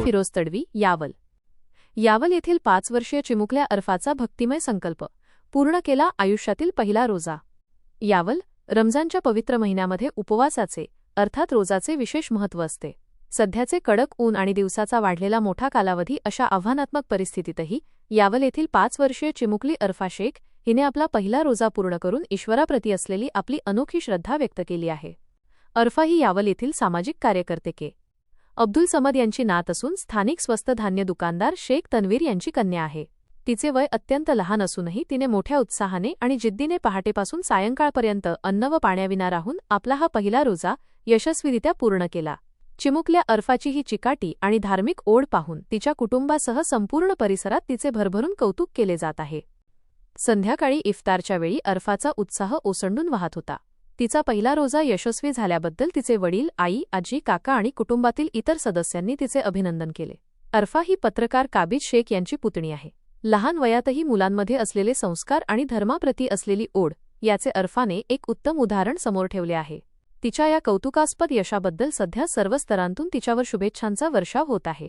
फिरोज तडवी, यावल. यावल येथील 5 वर्षीय चिमुकल्या अरफाचा भक्तिमय संकल्प पूर्ण केला आयुष्यातील पहिला रोजा. यावल, रमजानच्या पवित्र महिन्यामध्ये उपवासाचे अर्थात रोजाचे विशेष महत्त्व असते. सध्याचे कडक ऊन आणि दिवसाचा वाढलेला मोठा कालावधी अशा आव्हानात्मक परिस्थितीतही यावल येथील 5 वर्षीय चिमुकली अरफा शेख हिने आपला पहिला रोजा पूर्ण करून ईश्वराप्रती असलेली आपली अनोखी श्रद्धा व्यक्त केली आहे. अरफा ही यावल येथील सामाजिक कार्यकर्ते के. अब्दुल समद यांची नात असून स्थानिक स्वस्त धान्य दुकानदार शेख तन्वीर यांची कन्या आहे. तिचे वय अत्यंत लहान असूनही तिने मोठ्या उत्साहाने आणि जिद्दीने पहाटेपासून सायंकाळपर्यंत अन्न व पाण्याविना राहून आपला हा पहिला रोजा यशस्वीरित्या पूर्ण केला. चिमुकल्या अरफाची ही चिकाटी आणि धार्मिक ओढ पाहून तिच्या कुटुंबासह संपूर्ण परिसरात तिचे भरभरून कौतुक केले जात आहे. संध्याकाळी इफ्तारच्या वेळी अरफाचा उत्साह ओसंडून वाहत होता. तिचा पहिला रोजा यशस्वी झाल्याबद्दल तिचे वडील, आई, आजी, काका आणि कुटुंबातील इतर सदस्यांनी तिचे अभिनंदन केले. अरफा ही पत्रकार काबिज शेख यांची पुतणी आहे. लहान वयातही मुलांमध्ये असलेले संस्कार आणि धर्माप्रती असलेली ओढ याचे अरफाने एक उत्तम उदाहरण समोर ठेवले आहे. तिच्या या कौतुकास्पद यशाबद्दल सध्या सर्व स्तरांतून तिच्यावर शुभेच्छांचा वर्षाव होत आहे.